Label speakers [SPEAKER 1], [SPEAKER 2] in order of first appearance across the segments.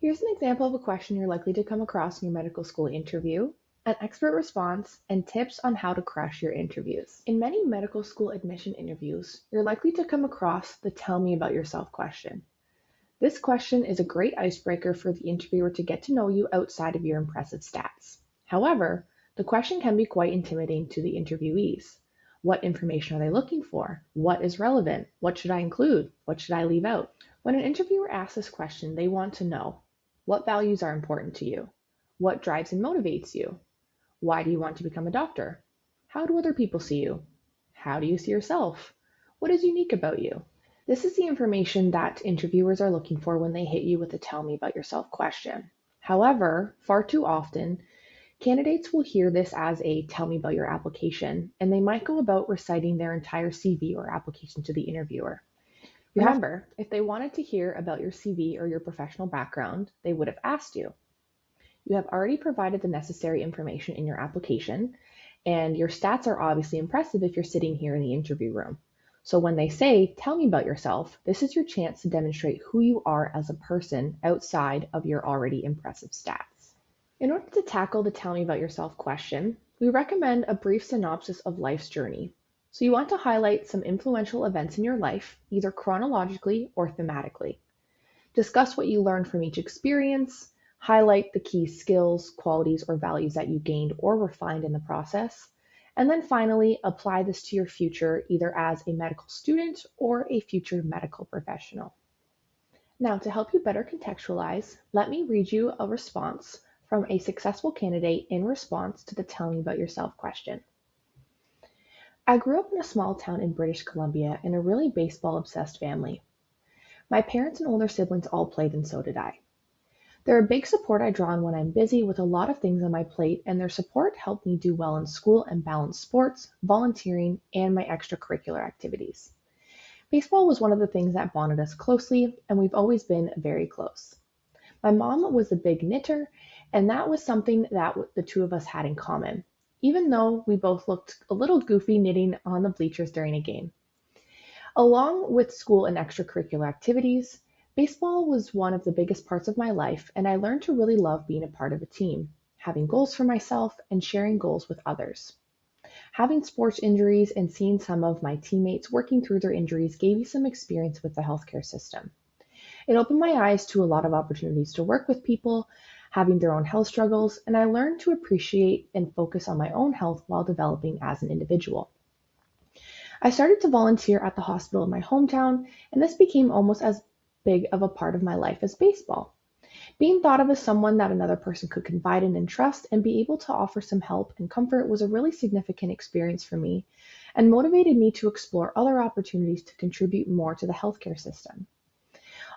[SPEAKER 1] Here's an example of a question you're likely to come across in your medical school interview, an expert response, and tips on how to crush your interviews. In many medical school admission interviews, you're likely to come across the "tell me about yourself" question. This question is a great icebreaker for the interviewer to get to know you outside of your impressive stats. However, the question can be quite intimidating to the interviewees. What information are they looking for? What is relevant? What should I include? What should I leave out? When an interviewer asks this question, they want to know: what values are important to you? What drives and motivates you? Why do you want to become a doctor? How do other people see you? How do you see yourself? What is unique about you? This is the information that interviewers are looking for when they hit you with a "tell me about yourself" question. However, far too often, candidates will hear this as a "tell me about your application," and they might go about reciting their entire CV or application to the interviewer. Remember, if they wanted to hear about your CV or your professional background, they would have asked you. You have already provided the necessary information in your application, and your stats are obviously impressive if you're sitting here in the interview room. So when they say, "tell me about yourself," this is your chance to demonstrate who you are as a person outside of your already impressive stats. In order to tackle the "tell me about yourself" question, we recommend a brief synopsis of life's journey. So you want to highlight some influential events in your life, either chronologically or thematically. Discuss what you learned from each experience, highlight the key skills, qualities, or values that you gained or refined in the process, and then finally, apply this to your future, either as a medical student or a future medical professional. Now, to help you better contextualize, let me read you a response from a successful candidate in response to the "tell me about yourself" question. I grew up in a small town in British Columbia in a really baseball-obsessed family. My parents and older siblings all played, and so did I. They're a big support I draw on when I'm busy with a lot of things on my plate, and their support helped me do well in school and balance sports, volunteering, and my extracurricular activities. Baseball was one of the things that bonded us closely, and we've always been very close. My mom was a big knitter, and that was something that the two of us had in common, even though we both looked a little goofy knitting on the bleachers during a game. Along with school and extracurricular activities, baseball was one of the biggest parts of my life, and I learned to really love being a part of a team, having goals for myself, and sharing goals with others. Having sports injuries and seeing some of my teammates working through their injuries gave me some experience with the healthcare system. It opened my eyes to a lot of opportunities to work with people having their own health struggles, and I learned to appreciate and focus on my own health while developing as an individual. I started to volunteer at the hospital in my hometown, and this became almost as big of a part of my life as baseball. Being thought of as someone that another person could confide in and trust and be able to offer some help and comfort was a really significant experience for me and motivated me to explore other opportunities to contribute more to the healthcare system.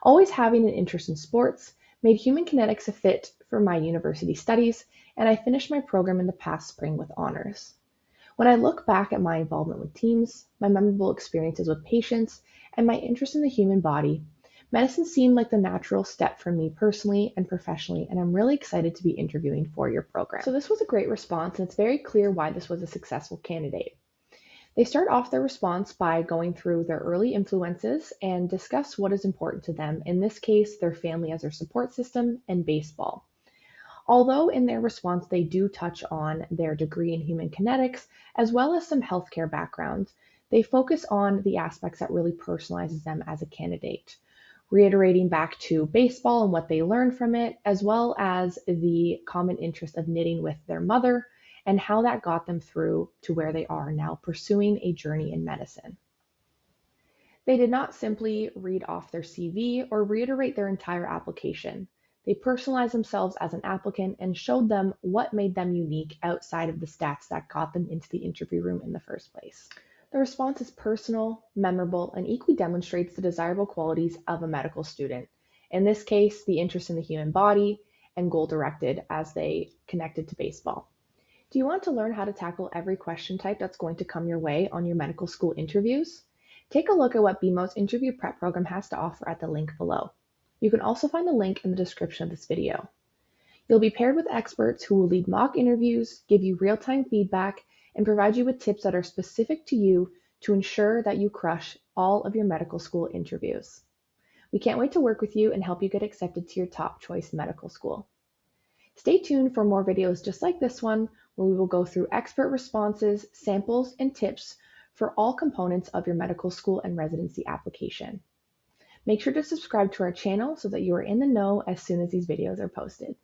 [SPEAKER 1] Always having an interest in sports made human kinetics a fit for my university studies, and I finished my program in the past spring with honors. When I look back at my involvement with teams, my memorable experiences with patients, and my interest in the human body, medicine seemed like the natural step for me personally and professionally, and I'm really excited to be interviewing for your program. So this was a great response, and it's very clear why this was a successful candidate. They start off their response by going through their early influences and discuss what is important to them, in this case, their family as their support system and baseball. Although in their response they do touch on their degree in human kinetics as well as some healthcare background, they focus on the aspects that really personalizes them as a candidate, reiterating back to baseball and what they learned from it, as well as the common interest of knitting with their mother and how that got them through to where they are now pursuing a journey in medicine. They did not simply read off their CV or reiterate their entire application. They personalized themselves as an applicant and showed them what made them unique outside of the stats that got them into the interview room in the first place. The response is personal, memorable, and equally demonstrates the desirable qualities of a medical student. In this case, the interest in the human body and goal-directed as they connected to baseball. Do you want to learn how to tackle every question type that's going to come your way on your medical school interviews? Take a look at what BeMo's interview prep program has to offer at the link below. You can also find the link in the description of this video. You'll be paired with experts who will lead mock interviews, give you real-time feedback, and provide you with tips that are specific to you to ensure that you crush all of your medical school interviews. We can't wait to work with you and help you get accepted to your top choice medical school. Stay tuned for more videos just like this one, where we will go through expert responses, samples, and tips for all components of your medical school and residency application. Make sure to subscribe to our channel so that you are in the know as soon as these videos are posted.